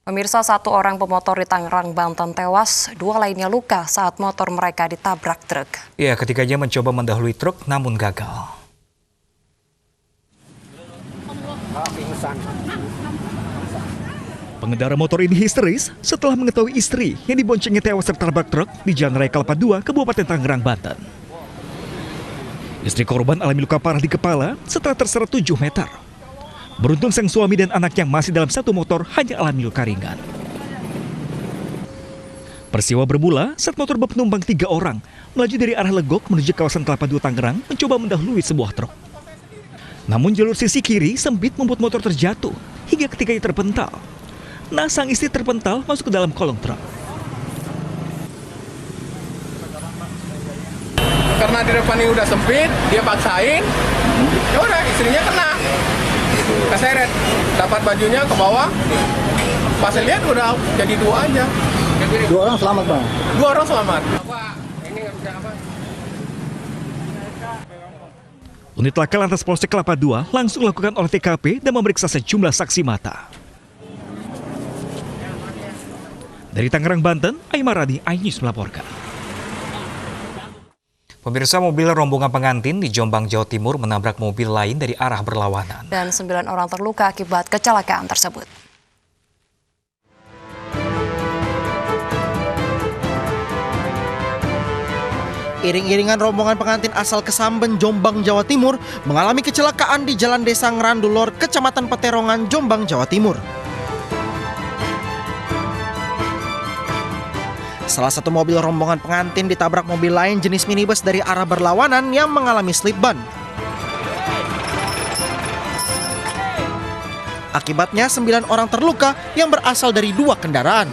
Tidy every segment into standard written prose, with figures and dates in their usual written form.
Pemirsa, satu orang pemotor di Tangerang, Banten tewas, dua lainnya luka saat motor mereka ditabrak truk. Ya, ketiganya mencoba mendahului truk namun gagal. Pengendara motor ini histeris setelah mengetahui istri yang diboncengnya tewas tertabrak truk di Jalan Raya Kelapa II, Kabupaten Tangerang, Banten. Istri korban alami luka parah di kepala setelah terseret 7 meter. Beruntung sang suami dan anak yang masih dalam satu motor hanya alami luka ringan. Peristiwa bermula saat motor berpenumpang 3 orang melaju dari arah Legok menuju kawasan Kelapa II Tangerang mencoba mendahului sebuah truk. Namun jalur sisi kiri sempit membuat motor terjatuh hingga ketiganya terpental. Nah, sang istri terpental masuk ke dalam kolong truk. Karena di depan ini udah sempit, dia paksain, ya udah istrinya kena, keseret, dapat bajunya ke bawah, pas lihat udah jadi 2 aja. 2 orang selamat, Bang? 2 orang selamat. Unit Laka Lantas Polsek Kelapa II langsung lakukan olah TKP dan memeriksa sejumlah saksi mata. Dari Tangerang, Banten, Aimaradi, iNews melaporkan. Pemirsa, mobil rombongan pengantin di Jombang, Jawa Timur menabrak mobil lain dari arah berlawanan. Dan 9 orang terluka akibat kecelakaan tersebut. Iring-iringan rombongan pengantin asal Kesamben, Jombang, Jawa Timur mengalami kecelakaan di Jalan Desa Ngerandulor, Kecamatan Peterongan, Jombang, Jawa Timur. Salah satu mobil rombongan pengantin ditabrak mobil lain jenis minibus dari arah berlawanan yang mengalami slip ban. Akibatnya 9 orang terluka yang berasal dari 2 kendaraan.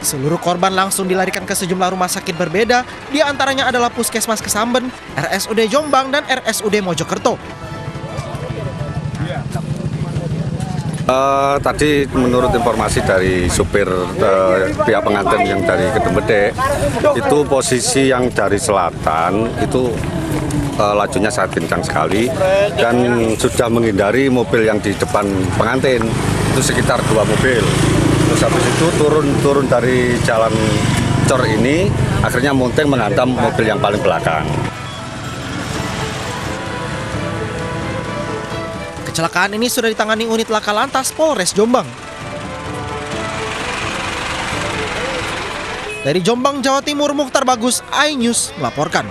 Seluruh korban langsung dilarikan ke sejumlah rumah sakit berbeda, di antaranya adalah Puskesmas Kesamben, RSUD Jombang, dan RSUD Mojokerto. Tadi menurut informasi dari supir pihak pengantin yang dari Kedembedek, itu posisi yang dari selatan itu lajunya sangat kencang sekali dan sudah menghindari mobil yang di depan pengantin, itu sekitar 2 mobil. Terus habis itu turun dari jalan cor ini, akhirnya monteng menghantam mobil yang paling belakang. Kecelakaan ini sudah ditangani unit Laka Lantas Polres Jombang. Dari Jombang, Jawa Timur, Mukhtar Bagus, iNews melaporkan.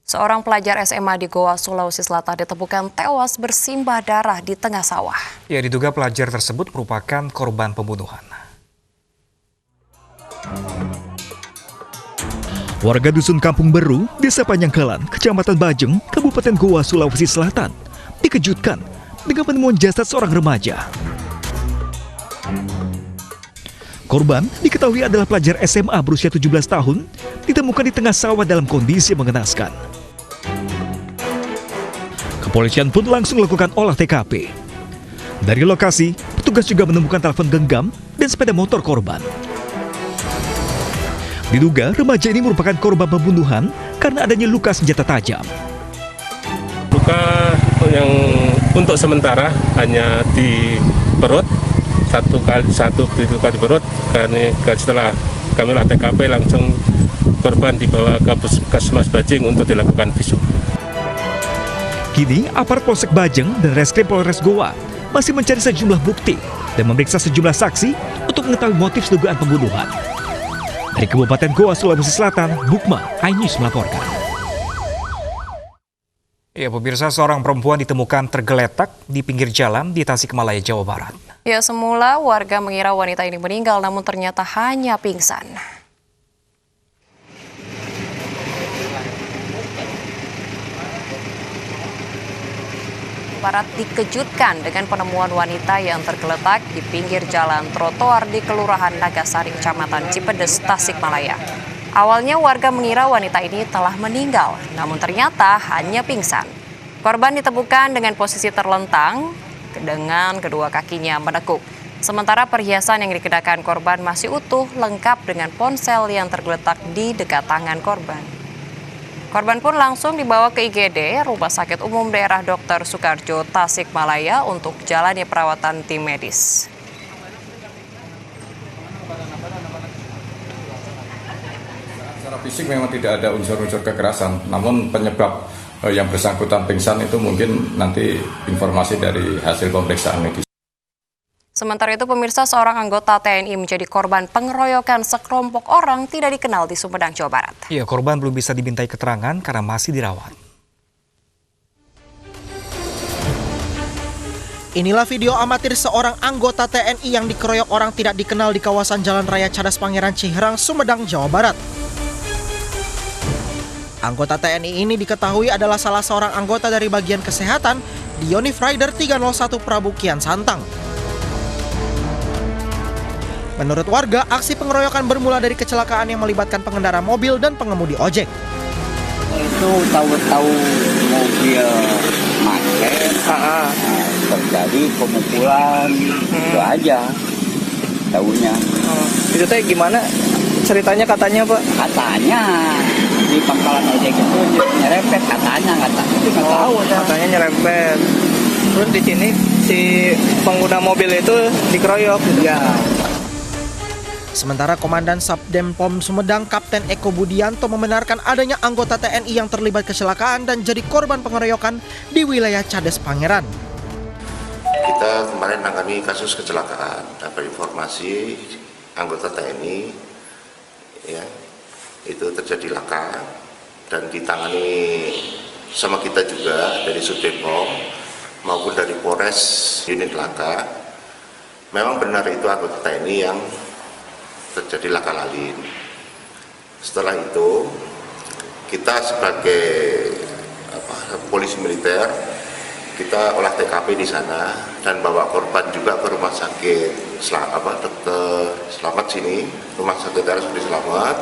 Seorang pelajar SMA di Goa, Sulawesi Selatan ditemukan tewas bersimbah darah di tengah sawah. Ya, diduga pelajar tersebut merupakan korban pembunuhan. Warga Dusun Kampung Beru, Desa Panjangkalan, Kecamatan Bajeng, Kabupaten Goa, Sulawesi Selatan, dikejutkan dengan penemuan jasad seorang remaja. Korban diketahui adalah pelajar SMA berusia 17 tahun, ditemukan di tengah sawah dalam kondisi mengenaskan. Kepolisian pun langsung melakukan olah TKP. Dari lokasi, petugas juga menemukan telepon genggam dan sepeda motor korban. Diduga remaja ini merupakan korban pembunuhan karena adanya luka senjata tajam. Luka yang untuk sementara hanya di perut, satu luka di perut. Karena setelah kami olah TKP langsung korban dibawa ke Puskesmas Bajeng untuk dilakukan visum. Kini aparat Polsek Bajeng dan Reskrim Polres Goa masih mencari sejumlah bukti dan memeriksa sejumlah saksi untuk mengetahui motif dugaan pembunuhan. Dari Kabupaten Goa, Sulawesi Selatan, Bukma, iNews melaporkan. Ya, pemirsa, seorang perempuan ditemukan tergeletak di pinggir jalan di Tasikmalaya, Jawa Barat. Ya, semula warga mengira wanita ini meninggal, namun ternyata hanya pingsan. Barat dikejutkan dengan penemuan wanita yang tergeletak di pinggir jalan trotoar di Kelurahan Nagasari, Kecamatan Cipedes, Tasikmalaya. Awalnya warga mengira wanita ini telah meninggal, namun ternyata hanya pingsan. Korban ditemukan dengan posisi terlentang dengan kedua kakinya menekuk. Sementara perhiasan yang dikenakan korban masih utuh, lengkap dengan ponsel yang tergeletak di dekat tangan korban. Korban pun langsung dibawa ke IGD, Rumah Sakit Umum Daerah Dr. Soekarjo, Tasikmalaya untuk jalani perawatan tim medis. Secara fisik memang tidak ada unsur-unsur kekerasan, namun penyebab yang bersangkutan pingsan itu mungkin nanti informasi dari hasil pemeriksaan medis. Sementara itu, pemirsa, seorang anggota TNI menjadi korban pengeroyokan sekelompok orang tidak dikenal di Sumedang, Jawa Barat. Ya, korban belum bisa dimintai keterangan karena masih dirawat. Inilah video amatir seorang anggota TNI yang dikeroyok orang tidak dikenal di kawasan Jalan Raya Cadas Pangeran Ciherang, Sumedang, Jawa Barat. Anggota TNI ini diketahui adalah salah seorang anggota dari bagian kesehatan di Yonif Rider 301 Prabu Kian Santang. Menurut warga, aksi pengeroyokan bermula dari kecelakaan yang melibatkan pengendara mobil dan pengemudi ojek. Itu tahu-tahu mobil macet, terjadi pemukulan, itu aja tahunya. Itu teh gimana ceritanya katanya, Pak? Katanya di pangkalan ojek itu nyerempet, katanya itu nggak tahu. Katanya nyerempet. Terus di sini si pengguna mobil itu dikeroyok. Ya. Sementara Komandan Sabdem Pom Sumedang Kapten Eko Budianto membenarkan adanya anggota TNI yang terlibat kecelakaan dan jadi korban pengeroyokan di wilayah Cadas Pangeran. Kita kemarin menangani kasus kecelakaan, dapat informasi anggota TNI ya itu terjadi laka dan ditangani sama kita juga dari Sudepom maupun dari Polres unit laka. Memang benar itu anggota TNI yang terjadi laka lalin. Setelah itu kita sebagai polisi militer kita olah TKP di sana dan bawa korban juga ke rumah sakit Dr. Slamet sini, rumah sakit RSUD Slamet.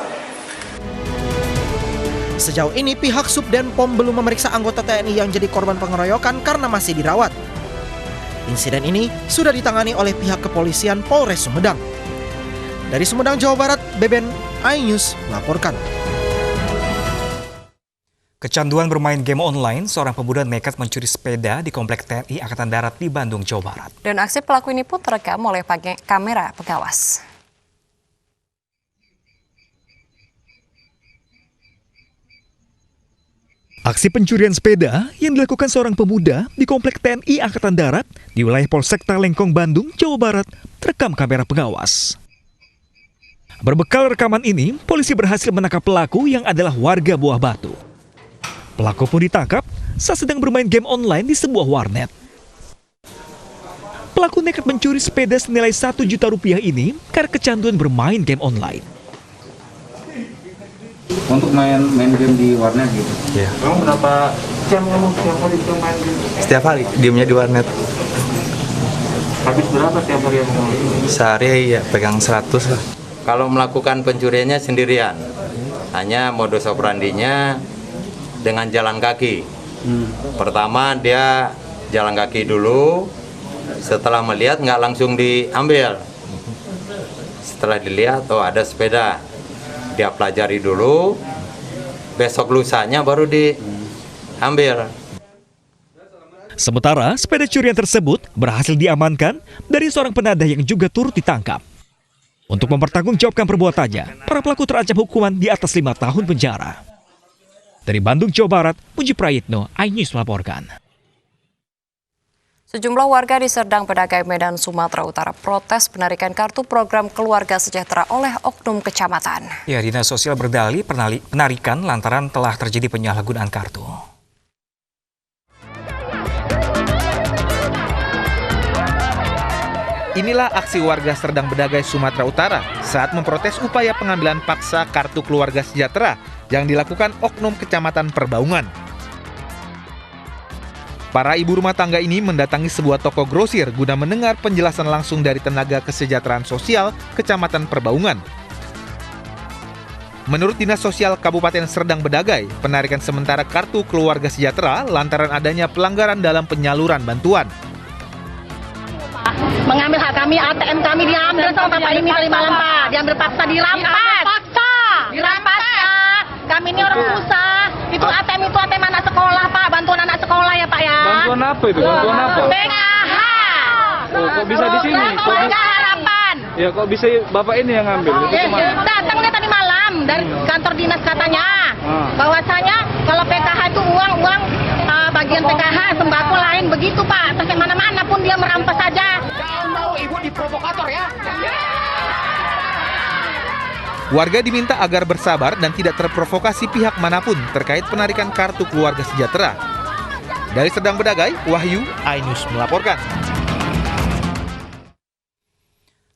Sejauh ini pihak Subdenpom belum memeriksa anggota TNI yang jadi korban pengeroyokan karena masih dirawat. Insiden ini sudah ditangani oleh pihak kepolisian Polres Sumedang. Dari Sumedang, Jawa Barat, Beben, iNews melaporkan. Kecanduan bermain game online, seorang pemuda nekat mencuri sepeda di Komplek TNI Angkatan Darat di Bandung, Jawa Barat. Dan aksi pelaku ini pun terekam oleh kamera pengawas. Aksi pencurian sepeda yang dilakukan seorang pemuda di Komplek TNI Angkatan Darat di wilayah Polsek Talengkong, Bandung, Jawa Barat terekam kamera pengawas. Berbekal rekaman ini, polisi berhasil menangkap pelaku yang adalah warga Buah Batu. Pelaku pun ditangkap saat sedang bermain game online di sebuah warnet. Pelaku nekat mencuri sepeda senilai Rp1 juta ini karena kecanduan bermain game online. Untuk main game di warnet gitu. Iya. Kamu berapa jam itu main game? Setiap hari, diemnya di warnet. Habis berapa setiap hari yang sehari ya pegang 100 lah. Kalau melakukan pencuriannya sendirian, hanya modus operandinya dengan jalan kaki. Pertama dia jalan kaki dulu, setelah melihat nggak langsung diambil. Setelah dilihat, oh ada sepeda, dia pelajari dulu, besok lusanya baru diambil. Sementara sepeda curian tersebut berhasil diamankan dari seorang penadah yang juga turut ditangkap. Untuk mempertanggungjawabkan perbuatannya, para pelaku terancam hukuman di atas 5 tahun penjara. Dari Bandung, Jawa Barat, Puji Prayitno, iNews melaporkan. Sejumlah warga di Serdang Bedagai, Medan, Sumatera Utara protes penarikan kartu program Keluarga Sejahtera oleh oknum kecamatan. Ya, Dinas Sosial berdalih penarikan lantaran telah terjadi penyalahgunaan kartu. Inilah aksi warga Serdang Bedagai, Sumatera Utara saat memprotes upaya pengambilan paksa kartu Keluarga Sejahtera yang dilakukan oknum Kecamatan Perbaungan. Para ibu rumah tangga ini mendatangi sebuah toko grosir guna mendengar penjelasan langsung dari tenaga kesejahteraan sosial Kecamatan Perbaungan. Menurut Dinas Sosial Kabupaten Serdang Bedagai, penarikan sementara kartu Keluarga Sejahtera lantaran adanya pelanggaran dalam penyaluran bantuan. Mengambil hak kami, ATM kami diambil sama Bapak ini kali malam, Pak. Diambil paksa, dirampas. Dirampas ya. Kami ini orang susah. Itu ATM anak sekolah, Pak. Bantuan anak sekolah ya, Pak ya. Bantuan apa itu? Bantuan apa? PKH. Oh, kok bisa di sini? Keluarga harapan. Ya kok bisa Bapak ini yang ngambil? Itu kemana? Datang nih tadi malam dari kantor dinas katanya. Bahwasanya kalau PKH itu uang bagian PKH sembako lain begitu, Pak. Sampai mana-mana pun dia merampas saja. Jangan mau ibu diprovokator ya. Warga diminta agar bersabar dan tidak terprovokasi pihak manapun terkait penarikan kartu keluarga sejahtera. Dari Serdang Bedagai, Wahyu, iNews melaporkan.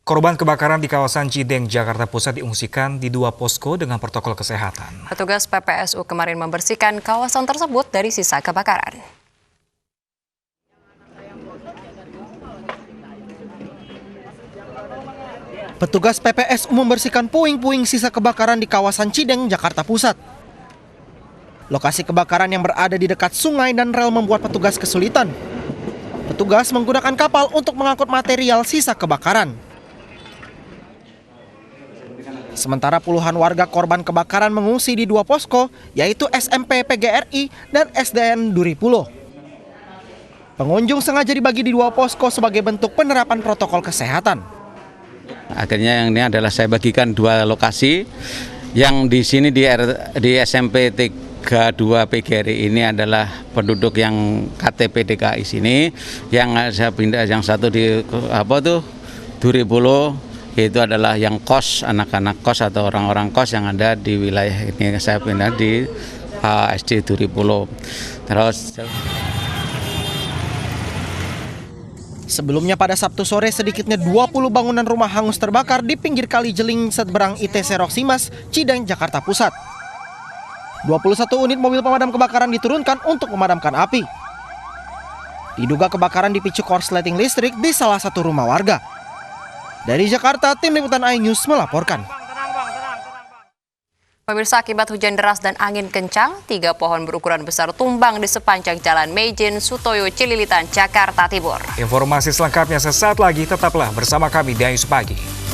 Korban kebakaran di kawasan Cideng, Jakarta Pusat diungsikan di 2 posko dengan protokol kesehatan. Petugas PPSU kemarin membersihkan kawasan tersebut dari sisa kebakaran. Petugas PPSU membersihkan puing-puing sisa kebakaran di kawasan Cideng, Jakarta Pusat. Lokasi kebakaran yang berada di dekat sungai dan rel membuat petugas kesulitan. Petugas menggunakan kapal untuk mengangkut material sisa kebakaran. Sementara puluhan warga korban kebakaran mengungsi di 2 posko, yaitu SMP PGRI dan SDN Duripulo. Pengunjung sengaja dibagi di 2 posko sebagai bentuk penerapan protokol kesehatan. Akhirnya yang ini adalah saya bagikan 2 lokasi. Yang di sini di SMP 32 PGRI ini adalah penduduk yang KTP DKI sini. Yang saya pindah yang satu di Duripulo, itu adalah yang kos, anak-anak kos atau orang-orang kos yang ada di wilayah ini. Saya pindah di SD Duripulo. Terus sebelumnya pada Sabtu sore sedikitnya 20 bangunan rumah hangus terbakar di pinggir kali Jeling seberang ITC Roksimas, Cideng, Jakarta Pusat. 21 unit mobil pemadam kebakaran diturunkan untuk memadamkan api. Diduga kebakaran dipicu korsleting listrik di salah satu rumah warga. Dari Jakarta, tim liputan iNews melaporkan. Pemirsa, akibat hujan deras dan angin kencang, 3 pohon berukuran besar tumbang di sepanjang Jalan Maijen Sutoyo Cililitan, Jakarta Timur. Informasi selengkapnya sesaat lagi, tetaplah bersama kami di iNews Pagi.